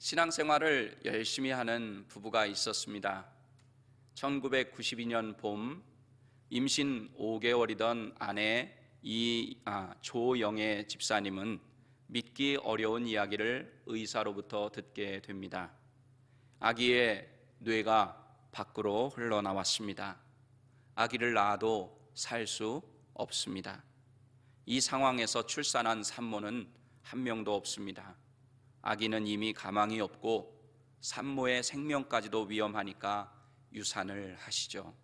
신앙생활을 열심히 하는 부부가 있었습니다. 1992년 봄 임신 5개월이던 아내 조영애 집사님은 믿기 어려운 이야기를 의사로부터 듣게 됩니다. 아기의 뇌가 밖으로 흘러나왔습니다. 아기를 낳아도 살 수 없습니다. 이 상황에서 출산한 산모는 한 명도 없습니다. 아기는 이미 가망이 없고 산모의 생명까지도 위험하니까 유산을 하시죠.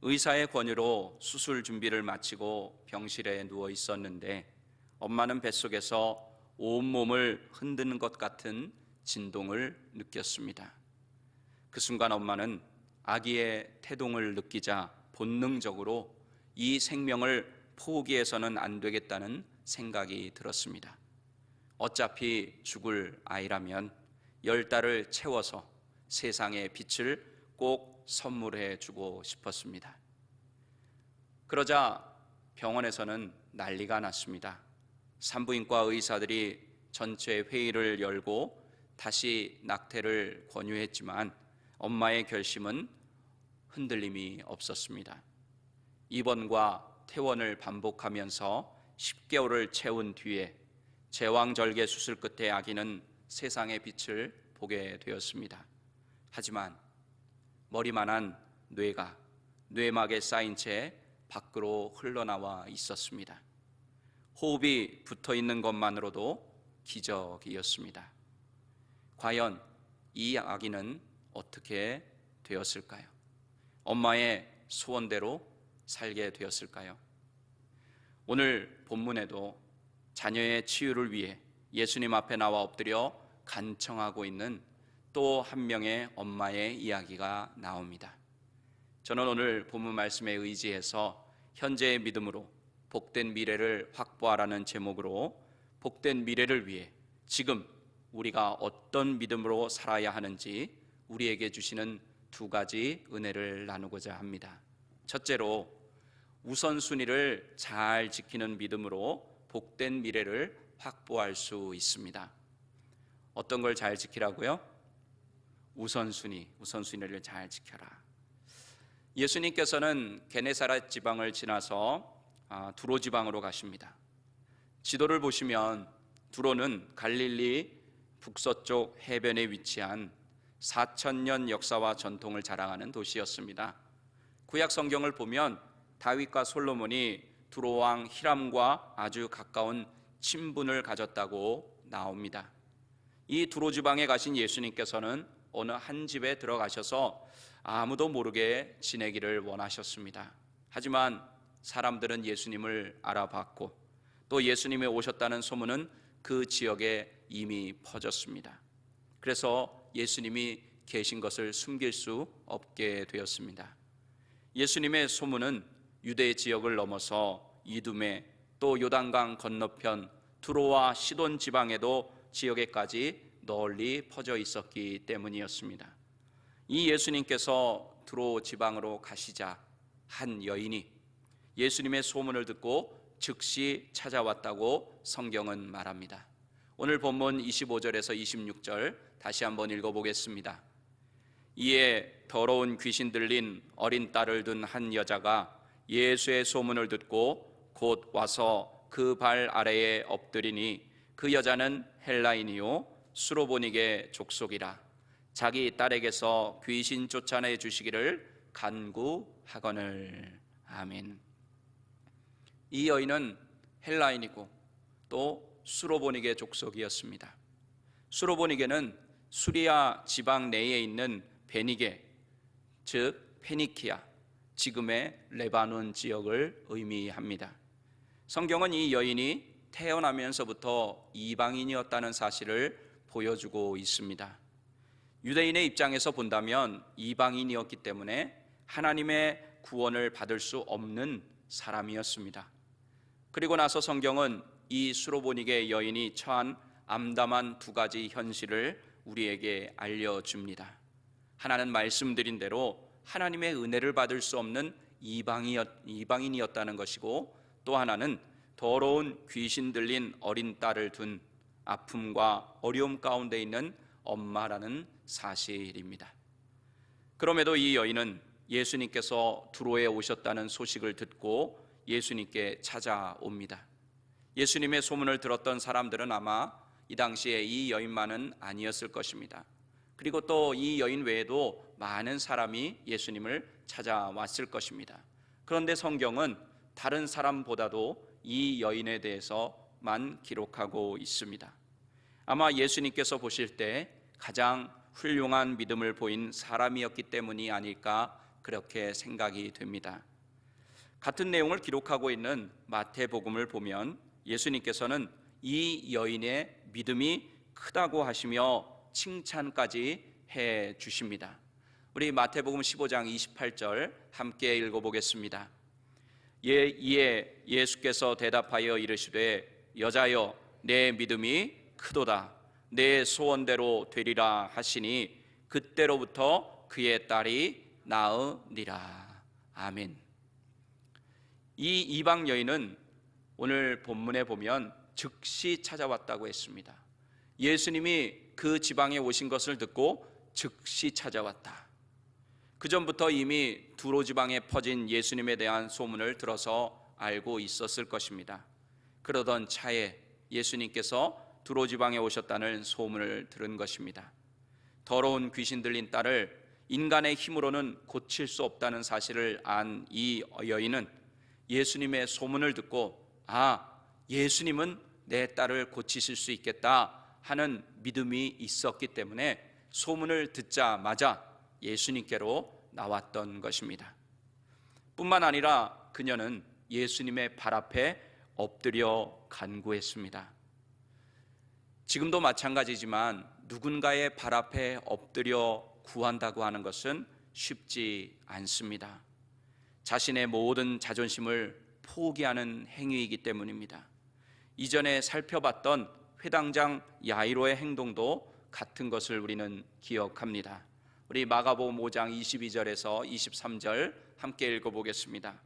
의사의 권유로 수술 준비를 마치고 병실에 누워 있었는데 엄마는 뱃속에서 온몸을 흔드는 것 같은 진동을 느꼈습니다. 그 순간 엄마는 아기의 태동을 느끼자 본능적으로 이 생명을 포기해서는 안 되겠다는 생각이 들었습니다. 어차피 죽을 아이라면 10달을 채워서 세상의 빛을 꼭 선물해 주고 싶었습니다. 그러자 병원에서는 난리가 났습니다. 산부인과 의사들이 전체 회의를 열고 다시 낙태를 권유했지만 엄마의 결심은 흔들림이 없었습니다. 입원과 퇴원을 반복하면서 10개월을 채운 뒤에 제왕절개 수술 끝에 아기는 세상의 빛을 보게 되었습니다. 하지만 머리만한 뇌가 뇌막에 쌓인 채 밖으로 흘러나와 있었습니다. 호흡이 붙어 있는 것만으로도 기적이었습니다. 과연 이 아기는 어떻게 되었을까요? 엄마의 소원대로 살게 되었을까요? 오늘 본문에도 자녀의 치유를 위해 예수님 앞에 나와 엎드려 간청하고 있는 또 한 명의 엄마의 이야기가 나옵니다. 저는 오늘 본문 말씀에 의지해서 현재의 믿음으로 복된 미래를 확보하라는 제목으로 복된 미래를 위해 지금 우리가 어떤 믿음으로 살아야 하는지 우리에게 주시는 두 가지 은혜를 나누고자 합니다. 첫째로 우선순위를 잘 지키는 믿음으로 복된 미래를 확보할 수 있습니다. 어떤 걸 잘 지키라고요? 우선순위를 잘 지켜라. 예수님께서는 게네사렛 지방을 지나서 두로 지방으로 가십니다. 지도를 보시면 두로는 갈릴리 북서쪽 해변에 위치한 4,000년 역사와 전통을 자랑하는 도시였습니다. 구약 성경을 보면 다윗과 솔로몬이 두로 왕 히람과 아주 가까운 친분을 가졌다고 나옵니다. 이 두로 지방에 가신 예수님께서는 어느 한 집에 들어가셔서 아무도 모르게 지내기를 원하셨습니다. 하지만 사람들은 예수님을 알아봤고 또 예수님이 오셨다는 소문은 그 지역에 이미 퍼졌습니다. 그래서 예수님이 계신 것을 숨길 수 없게 되었습니다. 예수님의 소문은 유대 지역을 넘어서 이두메 또 요단강 건너편 두로와 시돈 지방에도 지역에까지 널리 퍼져 있었기 때문이었습니다. 이 예수님께서 두로 지방으로 가시자 한 여인이 예수님의 소문을 듣고 즉시 찾아왔다고 성경은 말합니다. 오늘 본문 25절에서 26절 다시 한번 읽어보겠습니다. 이에 더러운 귀신 들린 어린 딸을 둔 한 여자가 예수의 소문을 듣고 곧 와서 그 발 아래에 엎드리니 그 여자는 헬라인이요 수로보닉의 족속이라 자기 딸에게서 귀신 쫓아내 주시기를 간구하거늘. 아멘. 이 여인은 헬라인이고 또 수로보닉의 족속이었습니다. 수로보닉에는 수리아 지방 내에 있는 베니게, 즉 페니키아, 지금의 레바논 지역을 의미합니다. 성경은 이 여인이 태어나면서부터 이방인이었다는 사실을 보여주고 있습니다. 유대인의 입장에서 본다면 이방인이었기 때문에 하나님의 구원을 받을 수 없는 사람이었습니다. 그리고 나서 성경은 이 수로보닉의 여인이 처한 암담한 두 가지 현실을 우리에게 알려줍니다. 하나는 말씀드린 대로 하나님의 은혜를 받을 수 없는 이방인이었다는 것이고 또 하나는 더러운 귀신 들린 어린 딸을 둔 아픔과 어려움 가운데 있는 엄마라는 사실입니다. 그럼에도 이 여인은 예수님께서 두로에 오셨다는 소식을 듣고 예수님께 찾아옵니다. 예수님의 소문을 들었던 사람들은 아마 이 당시에 이 여인만은 아니었을 것입니다. 그리고 또 이 여인 외에도 많은 사람이 예수님을 찾아왔을 것입니다. 그런데 성경은 다른 사람보다도 이 여인에 대해서만 기록하고 있습니다. 아마 예수님께서 보실 때 가장 훌륭한 믿음을 보인 사람이었기 때문이 아닐까 그렇게 생각이 됩니다. 같은 내용을 기록하고 있는 마태복음을 보면 예수님께서는 이 여인의 믿음이 크다고 하시며 칭찬까지 해 주십니다. 우리 마태복음 15장 28절 함께 읽어보겠습니다. 이에 예수께서 대답하여 이르시되 여자여 내 믿음이 크도다 내 소원대로 되리라 하시니 그때로부터 그의 딸이 나으니라. 아멘. 이 이방 여인은 오늘 본문에 보면 즉시 찾아왔다고 했습니다. 예수님이 그 지방에 오신 것을 듣고 즉시 찾아왔다. 그 전부터 이미 두로 지방에 퍼진 예수님에 대한 소문을 들어서 알고 있었을 것입니다. 그러던 차에 예수님께서 두로 지방에 오셨다는 소문을 들은 것입니다. 더러운 귀신 들린 딸을 인간의 힘으로는 고칠 수 없다는 사실을 안 이 여인은 예수님의 소문을 듣고 예수님은 내 딸을 고치실 수 있겠다 하는 믿음이 있었기 때문에 소문을 듣자마자 예수님께로 나왔던 것입니다. 뿐만 아니라 그녀는 예수님의 발 앞에 엎드려 간구했습니다. 지금도 마찬가지지만 누군가의 발 앞에 엎드려 구한다고 하는 것은 쉽지 않습니다. 자신의 모든 자존심을 포기하는 행위이기 때문입니다. 이전에 살펴봤던 회당장 야이로의 행동도 같은 것을 우리는 기억합니다. 우리 마가복음 5장 22절에서 23절 함께 읽어보겠습니다.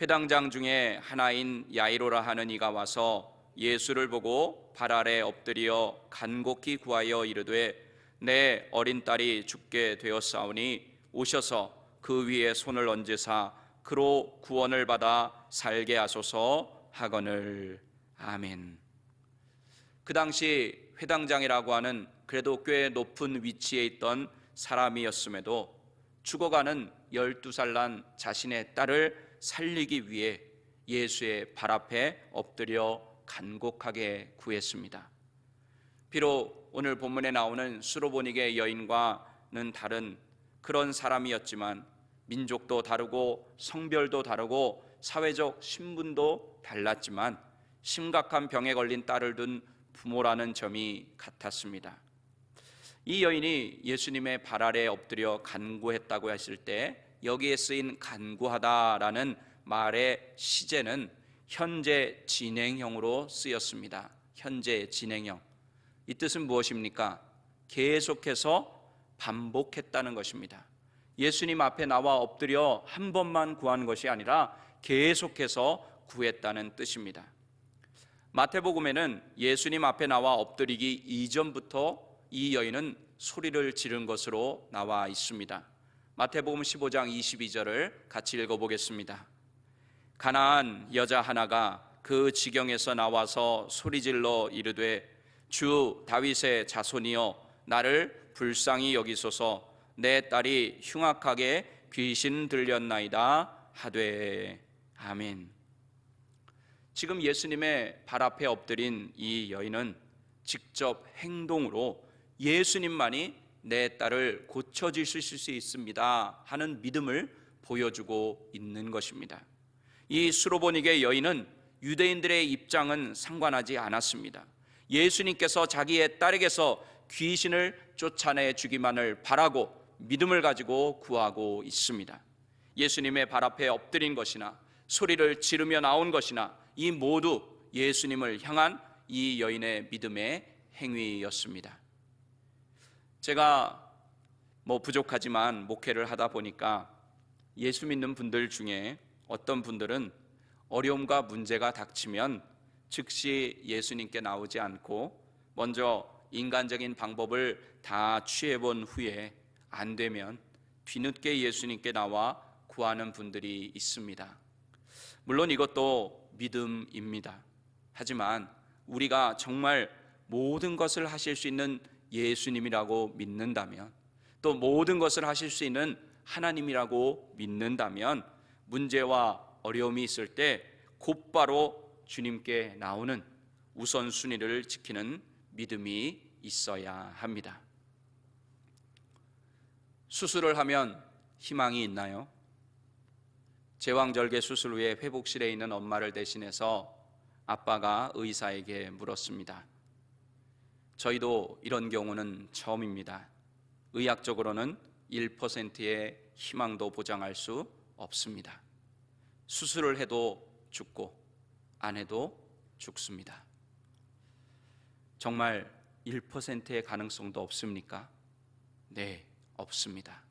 회당장 중에 하나인 야이로라 하는 이가 와서 예수를 보고 발 아래 엎드려 간곡히 구하여 이르되 내 어린 딸이 죽게 되었사오니 오셔서 그 위에 손을 얹으사 그로 구원을 받아 살게 하소서 하거늘. 아멘. 그 당시 회당장이라고 하는 그래도 꽤 높은 위치에 있던 사람이었음에도 죽어가는 12살 난 자신의 딸을 살리기 위해 예수의 발 앞에 엎드려 간곡하게 구했습니다. 비록 오늘 본문에 나오는 수로보니게 여인과는 다른 그런 사람이었지만 민족도 다르고 성별도 다르고 사회적 신분도 달랐지만 심각한 병에 걸린 딸을 둔 부모라는 점이 같았습니다. 이 여인이 예수님의 발 아래 엎드려 간구했다고 했을 때 여기에 쓰인 간구하다라는 말의 시제는 현재 진행형으로 쓰였습니다. 현재 진행형. 이 뜻은 무엇입니까? 계속해서 반복했다는 것입니다. 예수님 앞에 나와 엎드려 한 번만 구한 것이 아니라 계속해서 구했다는 뜻입니다. 마태복음에는 예수님 앞에 나와 엎드리기 이전부터 이 여인은 소리를 지른 것으로 나와 있습니다. 마태복음 15장 22절을 같이 읽어보겠습니다. 가나안 여자 하나가 그 지경에서 나와서 소리질러 이르되 주 다윗의 자손이여 나를 불쌍히 여기소서 내 딸이 흉악하게 귀신 들렸나이다 하되. 아멘. 지금 예수님의 발 앞에 엎드린 이 여인은 직접 행동으로 예수님만이 내 딸을 고쳐주실 수 있습니다 하는 믿음을 보여주고 있는 것입니다. 이 수로보니게 여인은 유대인들의 입장은 상관하지 않았습니다. 예수님께서 자기의 딸에게서 귀신을 쫓아내 주기만을 바라고 믿음을 가지고 구하고 있습니다. 예수님의 발 앞에 엎드린 것이나 소리를 지르며 나온 것이나 이 모두 예수님을 향한 이 여인의 믿음의 행위였습니다. 제가 부족하지만 목회를 하다 보니까 예수 믿는 분들 중에 어떤 분들은 어려움과 문제가 닥치면 즉시 예수님께 나오지 않고 먼저 인간적인 방법을 다 취해본 후에 안 되면 뒤늦게 예수님께 나와 구하는 분들이 있습니다. 물론 이것도 믿음입니다. 하지만 우리가 정말 모든 것을 하실 수 있는 예수님이라고 믿는다면, 또 모든 것을 하실 수 있는 하나님이라고 믿는다면, 문제와 어려움이 있을 때 곧바로 주님께 나오는 우선순위를 지키는 믿음이 있어야 합니다. 수술을 하면 희망이 있나요? 제왕절개 수술 후에 회복실에 있는 엄마를 대신해서 아빠가 의사에게 물었습니다. 저희도 이런 경우는 처음입니다. 의학적으로는 1%의 희망도 보장할 수 없습니다. 수술을 해도 죽고 안 해도 죽습니다. 정말 1%의 가능성도 없습니까? 네, 없습니다.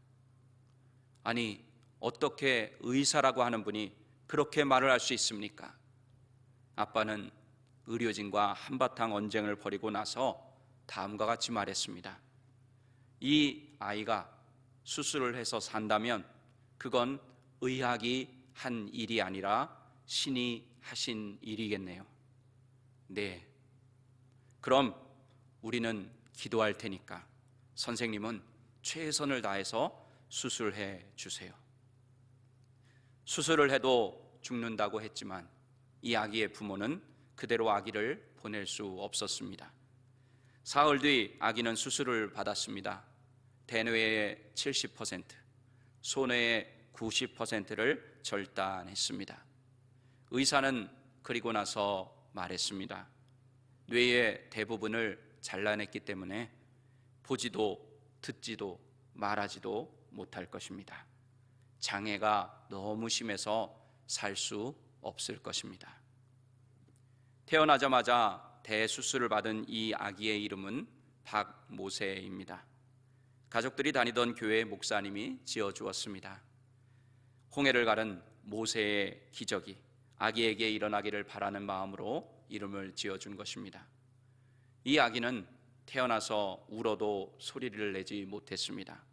아니, 어떻게 의사라고 하는 분이 그렇게 말을 할 수 있습니까? 아빠는 의료진과 한바탕 언쟁을 벌이고 나서 다음과 같이 말했습니다. 이 아이가 수술을 해서 산다면 그건 의학이 한 일이 아니라 신이 하신 일이겠네요. 네, 그럼 우리는 기도할 테니까 선생님은 최선을 다해서 수술해 주세요. 수술을 해도 죽는다고 했지만 이 아기의 부모는 그대로 아기를 보낼 수 없었습니다. 사흘 뒤 아기는 수술을 받았습니다. 대뇌의 70%, 소뇌의 90%를 절단했습니다. 의사는 그리고 나서 말했습니다. 뇌의 대부분을 잘라냈기 때문에 보지도 듣지도 말하지도 못할 것입니다. 장애가 너무 심해서 살 수 없을 것입니다. 태어나자마자 대수술을 받은 이 아기의 이름은 박모세입니다. 가족들이 다니던 교회 목사님이 지어주었습니다. 홍해를 가른 모세의 기적이 아기에게 일어나기를 바라는 마음으로 이름을 지어준 것입니다. 이 아기는 태어나서 울어도 소리를 내지 못했습니다.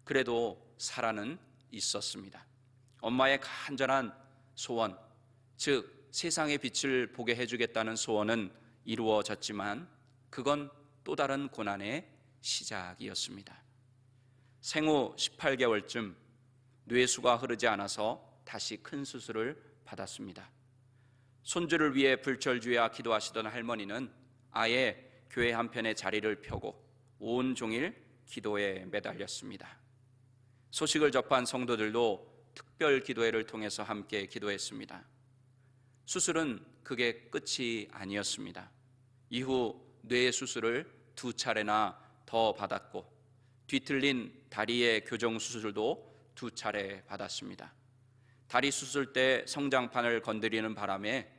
그래도 살아는 있었습니다. 엄마의 간절한 소원, 즉 세상의 빛을 보게 해주겠다는 소원은 이루어졌지만 그건 또 다른 고난의 시작이었습니다. 생후 18개월쯤 뇌수가 흐르지 않아서 다시 큰 수술을 받았습니다. 손주를 위해 불철주야 기도하시던 할머니는 아예 교회 한편에 자리를 펴고 온종일 기도에 매달렸습니다. 소식을 접한 성도들도 특별 기도회를 통해서 함께 기도했습니다. 수술은 그게 끝이 아니었습니다. 이후 뇌 수술을 2차례나 더 받았고 뒤틀린 다리의 교정 수술도 2차례 받았습니다. 다리 수술 때 성장판을 건드리는 바람에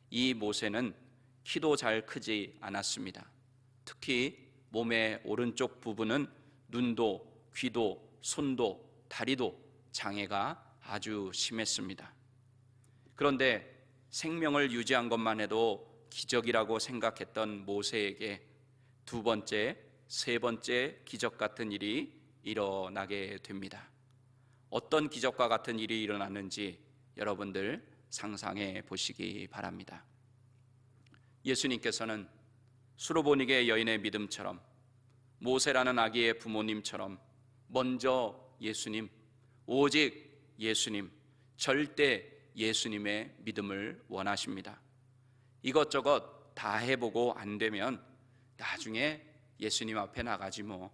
이 모세는 키도 잘 크지 않았습니다. 특히 몸의 오른쪽 부분은 눈도, 귀도, 손도, 다리도 장애가 아주 심했습니다. 그런데 생명을 유지한 것만 해도 기적이라고 생각했던 모세에게 2번째, 3번째 기적 같은 일이 일어나게 됩니다. 어떤 기적과 같은 일이 일어났는지 여러분들 상상해 보시기 바랍니다. 예수님께서는 수로보니게 여인의 믿음처럼 모세라는 아기의 부모님처럼 먼저 예수님, 오직 예수님, 절대 예수님의 믿음을 원하십니다. 이것저것 다 해보고 안 되면 나중에 예수님 앞에 나가지 뭐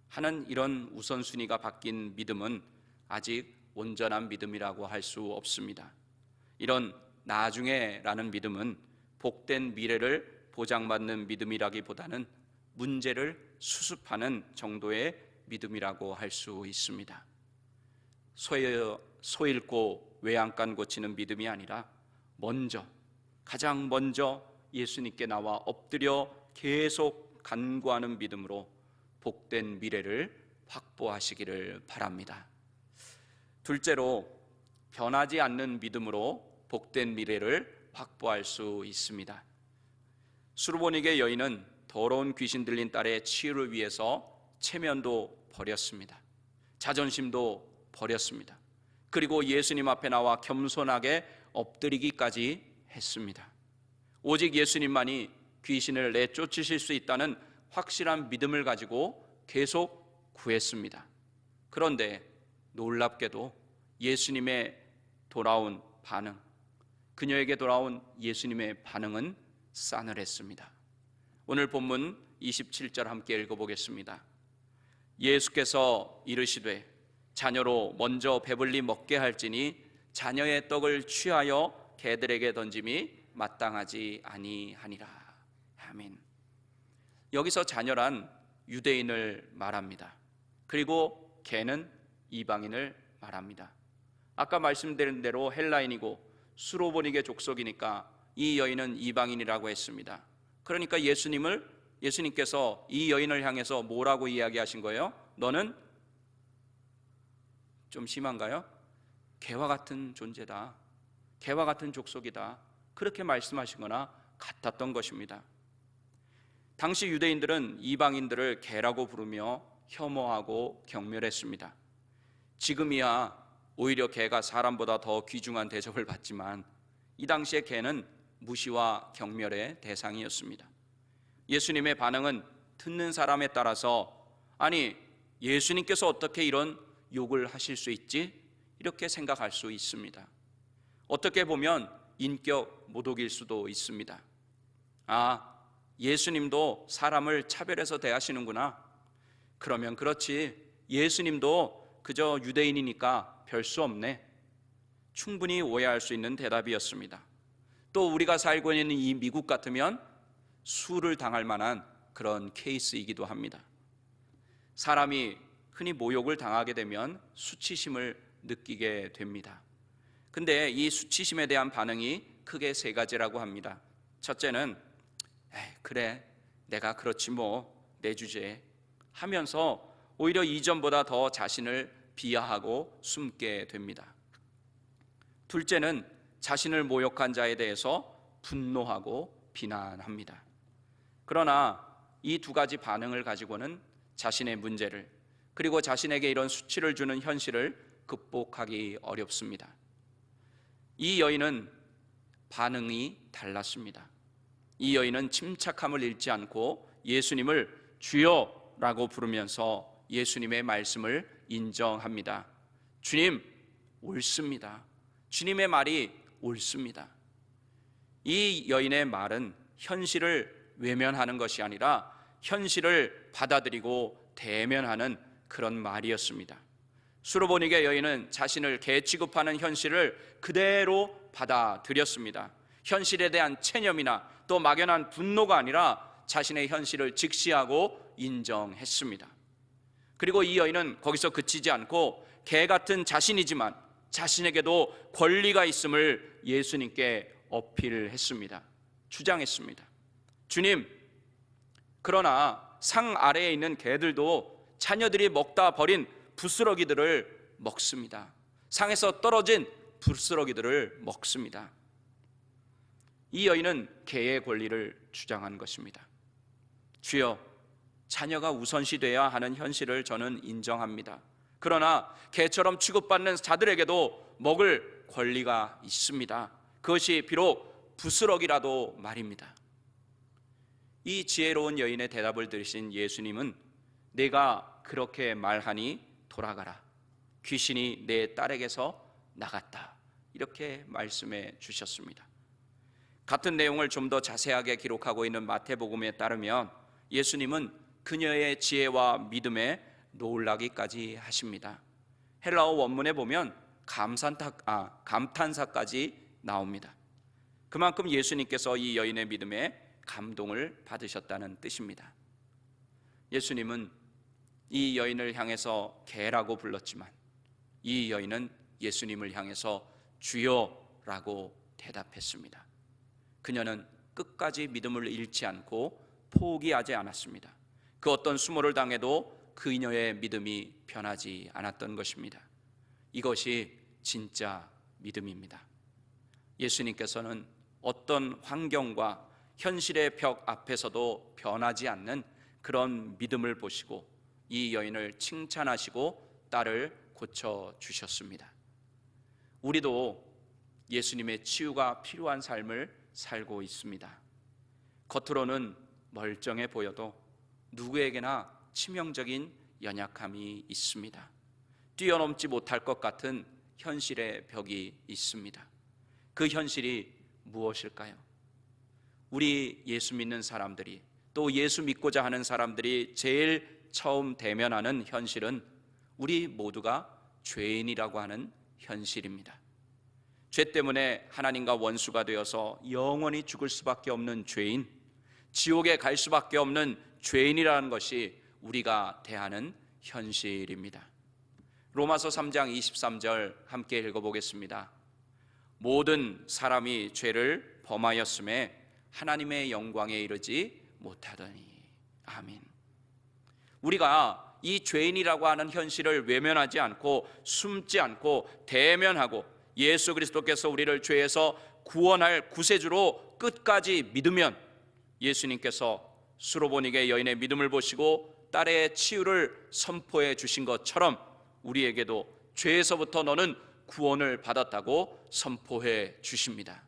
하는 이런 우선순위가 바뀐 믿음은 아직 온전한 믿음이라고 할 수 없습니다. 이런 나중에라는 믿음은 복된 미래를 보장받는 믿음이라기보다는 문제를 수습하는 정도의 믿음이라고 할 수 있습니다. 소 잃고 외양간 고치는 믿음이 아니라 가장 먼저 예수님께 나와 엎드려 계속 간구하는 믿음으로 복된 미래를 확보하시기를 바랍니다. 둘째로, 변하지 않는 믿음으로 복된 미래를 확보할 수 있습니다. 수르보니게 여인은 더러운 귀신 들린 딸의 치유를 위해서 체면도 버렸습니다. 자존심도 버렸습니다. 그리고 예수님 앞에 나와 겸손하게 엎드리기까지 했습니다. 오직 예수님만이 귀신을 내쫓으실 수 있다는 확실한 믿음을 가지고 계속 구했습니다. 그런데 놀랍게도 예수님의 돌아온 반응, 그녀에게 돌아온 예수님의 반응은 싸늘했습니다. 오늘 본문 27절 함께 읽어보겠습니다. 예수께서 이르시되 자녀로 먼저 배불리 먹게 할지니 자녀의 떡을 취하여 개들에게 던짐이 마땅하지 아니하니라. 아멘. 여기서 자녀란 유대인을 말합니다. 그리고 개는 이방인을 말합니다. 아까 말씀드린 대로 헬라인이고 수로보니게 족속이니까 이 여인은 이방인이라고 했습니다. 그러니까 예수님께서 이 여인을 향해서 뭐라고 이야기하신 거예요? 너는 좀 심한가요? 개와 같은 존재다, 개와 같은 족속이다, 그렇게 말씀하신 거나 같았던 것입니다. 당시 유대인들은 이방인들을 개라고 부르며 혐오하고 경멸했습니다. 지금이야 오히려 개가 사람보다 더 귀중한 대접을 받지만 이 당시의 개는 무시와 경멸의 대상이었습니다. 예수님의 반응은 듣는 사람에 따라서 아니 예수님께서 어떻게 이런 욕을 하실 수 있지? 이렇게 생각할 수 있습니다. 어떻게 보면 인격 모독일 수도 있습니다. 아, 예수님도 사람을 차별해서 대하시는구나. 그러면 그렇지, 예수님도 그저 유대인이니까 별 수 없네. 충분히 오해할 수 있는 대답이었습니다. 또 우리가 살고 있는 이 미국 같으면 수를 당할 만한 그런 케이스이기도 합니다. 사람이 흔히 모욕을 당하게 되면 수치심을 느끼게 됩니다. 근데 이 수치심에 대한 반응이 크게 세 가지라고 합니다. 첫째는 그래 내가 그렇지 뭐 내 주제에 하면서 오히려 이전보다 더 자신을 비하하고 숨게 됩니다. 둘째는 자신을 모욕한 자에 대해서 분노하고 비난합니다. 그러나 이 두 가지 반응을 가지고는 자신의 문제를 그리고 자신에게 이런 수치를 주는 현실을 극복하기 어렵습니다. 이 여인은 반응이 달랐습니다. 이 여인은 침착함을 잃지 않고 예수님을 주여라고 부르면서 예수님의 말씀을 인정합니다. 주님, 옳습니다. 주님의 말이 옳습니다. 이 여인의 말은 현실을 외면하는 것이 아니라 현실을 받아들이고 대면하는 그런 말이었습니다. 수로보니게 여인은 자신을 개 취급하는 현실을 그대로 받아들였습니다. 현실에 대한 체념이나 또 막연한 분노가 아니라 자신의 현실을 직시하고 인정했습니다. 그리고 이 여인은 거기서 그치지 않고 개 같은 자신이지만 자신에게도 권리가 있음을 예수님께 어필했습니다. 주장했습니다. 주님, 그러나 상 아래에 있는 개들도 자녀들이 먹다 버린 부스러기들을 먹습니다. 상에서 떨어진 부스러기들을 먹습니다. 이 여인은 개의 권리를 주장한 것입니다. 주여, 자녀가 우선시돼야 하는 현실을 저는 인정합니다. 그러나 개처럼 취급받는 자들에게도 먹을 권리가 있습니다. 그것이 비록 부스러기라도 말입니다. 이 지혜로운 여인의 대답을 들으신 예수님은 내가 그렇게 말하니 돌아가라. 귀신이 내 딸에게서 나갔다. 이렇게 말씀해 주셨습니다. 같은 내용을 좀 더 자세하게 기록하고 있는 마태복음에 따르면 예수님은 그녀의 지혜와 믿음에 놀라기까지 하십니다. 헬라어 원문에 보면 감탄사까지 나옵니다. 그만큼 예수님께서 이 여인의 믿음에 감동을 받으셨다는 뜻입니다. 예수님은 이 여인을 향해서 개라고 불렀지만 이 여인은 예수님을 향해서 주여라고 대답했습니다. 그녀는 끝까지 믿음을 잃지 않고 포기하지 않았습니다. 그 어떤 수모를 당해도 그녀의 믿음이 변하지 않았던 것입니다. 이것이 진짜 믿음입니다. 예수님께서는 어떤 환경과 현실의 벽 앞에서도 변하지 않는 그런 믿음을 보시고 이 여인을 칭찬하시고 딸을 고쳐주셨습니다. 우리도 예수님의 치유가 필요한 삶을 살고 있습니다. 겉으로는 멀쩡해 보여도 누구에게나 치명적인 연약함이 있습니다. 뛰어넘지 못할 것 같은 현실의 벽이 있습니다. 그 현실이 무엇일까요? 우리 예수 믿는 사람들이, 또 예수 믿고자 하는 사람들이 제일 처음 대면하는 현실은 우리 모두가 죄인이라고 하는 현실입니다. 죄 때문에 하나님과 원수가 되어서 영원히 죽을 수밖에 없는 죄인, 지옥에 갈 수밖에 없는 죄인이라는 것이 우리가 대하는 현실입니다. 로마서 3장 23절 함께 읽어보겠습니다. 모든 사람이 죄를 범하였음에 하나님의 영광에 이르지 못하더니. 아멘. 우리가 이 죄인이라고 하는 현실을 외면하지 않고 숨지 않고 대면하고 예수 그리스도께서 우리를 죄에서 구원할 구세주로 끝까지 믿으면 예수님께서 수로보니게 여인의 믿음을 보시고 딸의 치유를 선포해 주신 것처럼 우리에게도 죄에서부터 너는 구원을 받았다고 선포해 주십니다.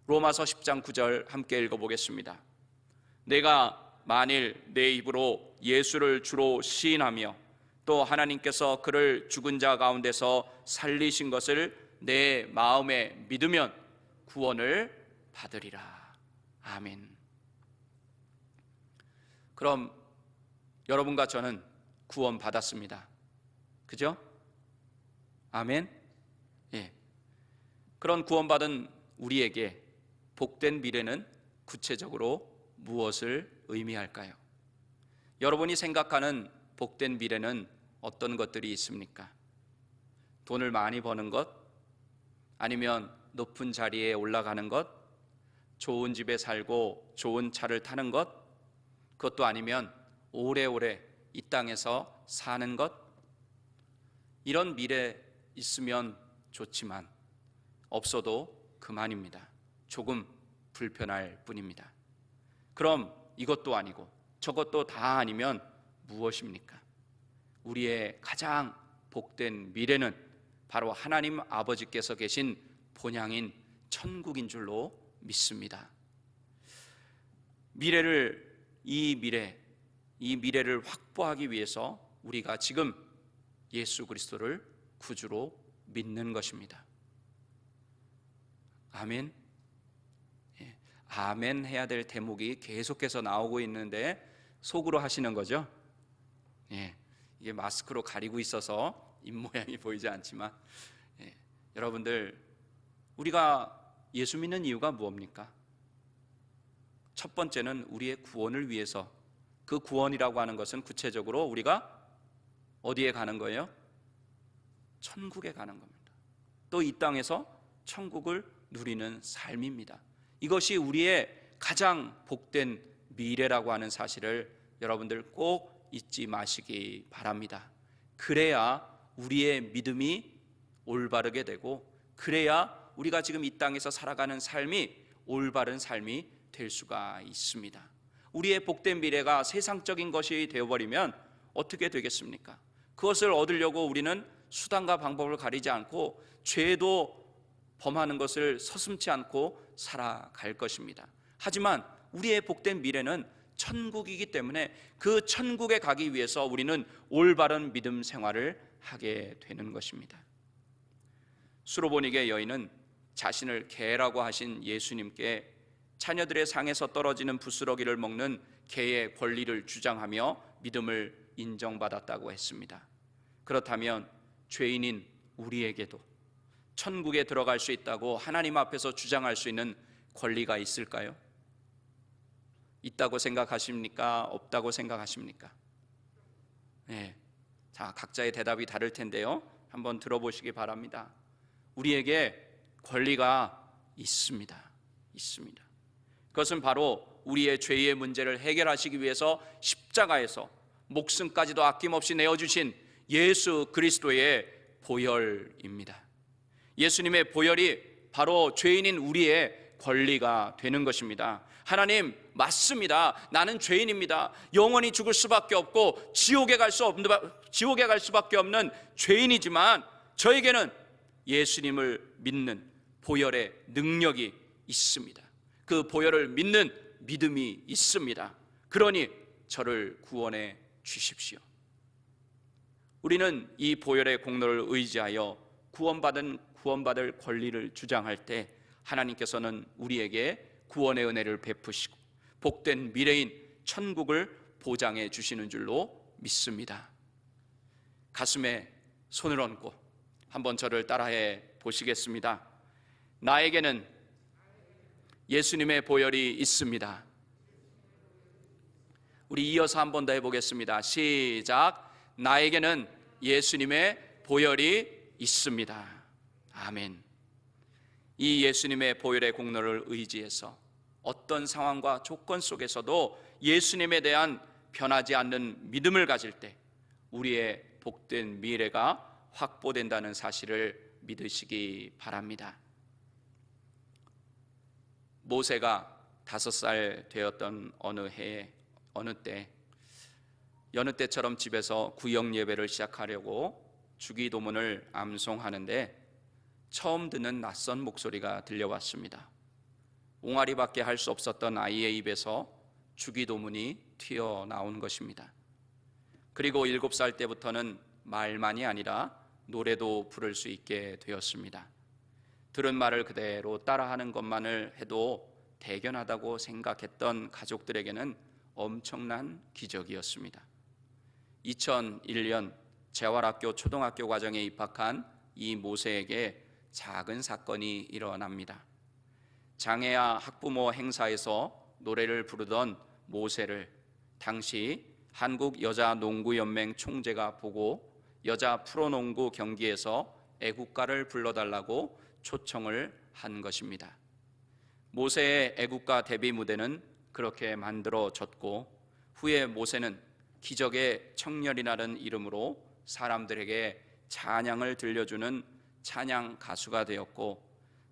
로마서 10장 9절 함께 읽어보겠습니다. 내가 만일 내 입으로 예수를 주로 시인하며 또 하나님께서 그를 죽은 자 가운데서 살리신 것을 내 마음에 믿으면 구원을 받으리라. 아멘. 그럼 여러분과 저는 구원 받았습니다. 그죠? 아멘. 예. 그런 구원받은 우리에게 복된 미래는 구체적으로 무엇을 의미할까요? 여러분이 생각하는 복된 미래는 어떤 것들이 있습니까? 돈을 많이 버는 것? 아니면 높은 자리에 올라가는 것? 좋은 집에 살고 좋은 차를 타는 것? 그것도 아니면 오래오래 이 땅에서 사는 것? 이런 미래 있으면 좋지만 없어도 그만입니다. 조금 불편할 뿐입니다. 그럼 이것도 아니고 저것도 다 아니면 무엇입니까? 우리의 가장 복된 미래는 바로 하나님 아버지께서 계신 본향인 천국인 줄로 믿습니다. 이 미래를 확보하기 위해서 우리가 지금 예수 그리스도를 구주로 믿는 것입니다. 아멘. 예, 아멘 해야 될 대목이 계속해서 나오고 있는데 속으로 하시는 거죠? 예, 이게 마스크로 가리고 있어서 입모양이 보이지 않지만 여러분들, 우리가 예수 믿는 이유가 무엇입니까? 첫 번째는 우리의 구원을 위해서. 그 구원이라고 하는 것은 구체적으로 우리가 어디에 가는 거예요? 천국에 가는 겁니다. 또 이 땅에서 천국을 누리는 삶입니다. 이것이 우리의 가장 복된 미래라고 하는 사실을 여러분들 꼭 잊지 마시기 바랍니다. 그래야 우리의 믿음이 올바르게 되고, 그래야 우리가 지금 이 땅에서 살아가는 삶이 올바른 삶이 될 수가 있습니다. 우리의 복된 미래가 세상적인 것이 되어버리면 어떻게 되겠습니까? 그것을 얻으려고 우리는 수단과 방법을 가리지 않고 죄도 범하는 것을 서슴지 않고 살아갈 것입니다. 하지만 우리의 복된 미래는 천국이기 때문에 그 천국에 가기 위해서 우리는 올바른 믿음 생활을 하게 되는 것입니다. 수로보니게 여인은 자신을 개라고 하신 예수님께 자녀들의 상에서 떨어지는 부스러기를 먹는 개의 권리를 주장하며 믿음을 인정받았다고 했습니다. 그렇다면 죄인인 우리에게도 천국에 들어갈 수 있다고 하나님 앞에서 주장할 수 있는 권리가 있을까요? 있다고 생각하십니까? 없다고 생각하십니까? 네. 자, 각자의 대답이 다를 텐데요. 한번 들어보시기 바랍니다. 우리에게 권리가 있습니다. 있습니다. 그것은 바로 우리의 죄의 문제를 해결하시기 위해서 십자가에서 목숨까지도 아낌없이 내어주신 예수 그리스도의 보혈입니다. 예수님의 보혈이 바로 죄인인 우리의 권리가 되는 것입니다. 하나님, 맞습니다. 나는 죄인입니다. 영원히 죽을 수밖에 없고 지옥에 갈 수밖에 없는 죄인이지만 저에게는 예수님을 믿는 보혈의 능력이 있습니다. 그 보혈을 믿는 믿음이 있습니다. 그러니 저를 구원해 주십시오. 우리는 이 보혈의 공로를 의지하여 구원받을 권리를 주장할 때 하나님께서는 우리에게 구원의 은혜를 베푸시고 복된 미래인 천국을 보장해 주시는 줄로 믿습니다. 가슴에 손을 얹고 한번 저를 따라해 보시겠습니다. 나에게는 예수님의 보혈이 있습니다. 우리 이어서 한 번 더 해보겠습니다. 시작. 나에게는 예수님의 보혈이 있습니다. 아멘. 이 예수님의 보혈의 공로를 의지해서 어떤 상황과 조건 속에서도 예수님에 대한 변하지 않는 믿음을 가질 때 우리의 복된 미래가 확보된다는 사실을 믿으시기 바랍니다. 모세가 5살 되었던 어느 해에 여느 때처럼 집에서 구역 예배를 시작하려고 주기도문을 암송하는데 처음 듣는 낯선 목소리가 들려왔습니다. 옹알이밖에 할 수 없었던 아이의 입에서 주기도문이 튀어나온 것입니다. 그리고 7살 때부터는 말만이 아니라 노래도 부를 수 있게 되었습니다. 들은 말을 그대로 따라하는 것만을 해도 대견하다고 생각했던 가족들에게는 엄청난 기적이었습니다. 2001년 재활학교 초등학교 과정에 입학한 이 모세에게 작은 사건이 일어납니다. 장애아 학부모 행사에서 노래를 부르던 모세를 당시 한국여자농구연맹 총재가 보고 여자 프로농구 경기에서 애국가를 불러달라고 초청을 한 것입니다. 모세의 애국가 데뷔 무대는 그렇게 만들어졌고 후에 모세는 기적의 청년이라는 이름으로 사람들에게 찬양을 들려주는 찬양 가수가 되었고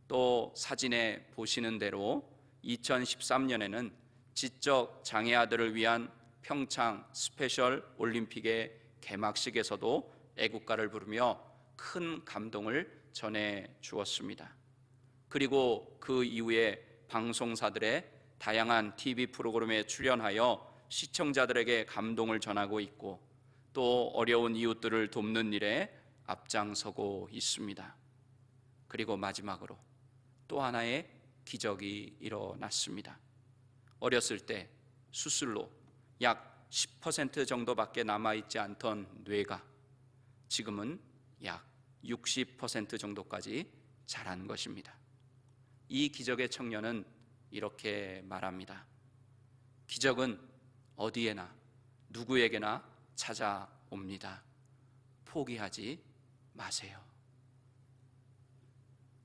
또 사진에 보시는 대로 2013년에는 지적 장애아들을 위한 평창 스페셜 올림픽의 개막식에서도 애국가를 부르며 큰 감동을 전해 주었습니다. 그리고 그 이후에 방송사들의 다양한 TV 프로그램에 출연하여 시청자들에게 감동을 전하고 있고 또 어려운 이웃들을 돕는 일에 앞장서고 있습니다. 그리고 마지막으로 또 하나의 기적이 일어났습니다. 어렸을 때 수술로 약 10% 정도밖에 남아있지 않던 뇌가 지금은 약 60% 정도까지 자란 것입니다. 이 기적의 청년은 이렇게 말합니다. 기적은 어디에나 누구에게나 찾아옵니다. 포기하지 마세요.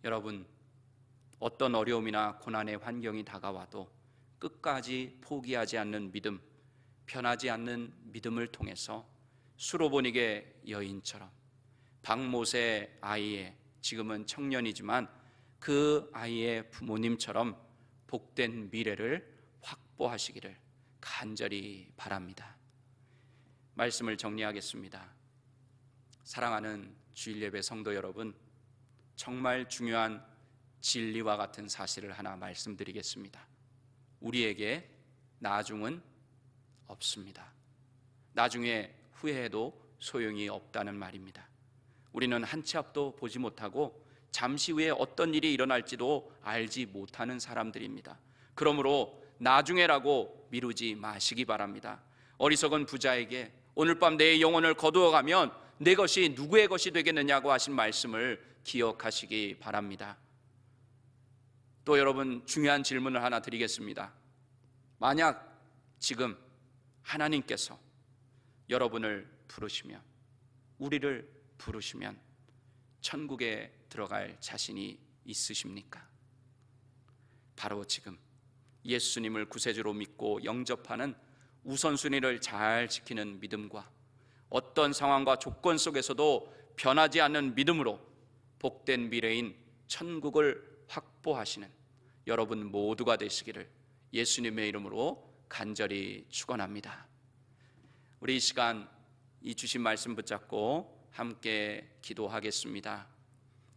여러분, 어떤 어려움이나 고난의 환경이 다가와도 끝까지 포기하지 않는 믿음, 변하지 않는 믿음을 통해서 수로보닉의 여인처럼 박모세 아이의 지금은 청년이지만 그 아이의 부모님처럼 복된 미래를 확보하시기를 간절히 바랍니다. 말씀을 정리하겠습니다. 사랑하는 주일예배 성도 여러분, 정말 중요한 진리와 같은 사실을 하나 말씀드리겠습니다. 우리에게 나중은 없습니다. 나중에 후회해도 소용이 없다는 말입니다. 우리는 한 치 앞도 보지 못하고 잠시 후에 어떤 일이 일어날지도 알지 못하는 사람들입니다. 그러므로 나중에라고 미루지 마시기 바랍니다. 어리석은 부자에게 오늘 밤 내 영혼을 거두어가면 내 것이 누구의 것이 되겠느냐고 하신 말씀을 기억하시기 바랍니다. 또 여러분, 중요한 질문을 하나 드리겠습니다. 만약 지금 하나님께서 여러분을 부르시면, 우리를 부르시면 천국에 들어갈 자신이 있으십니까? 바로 지금 예수님을 구세주로 믿고 영접하는 우선순위를 잘 지키는 믿음과 어떤 상황과 조건 속에서도 변하지 않는 믿음으로 복된 미래인 천국을 확보하시는 여러분 모두가 되시기를 예수님의 이름으로 간절히 축원합니다. 우리 이 시간 이 주신 말씀 붙잡고 함께 기도하겠습니다.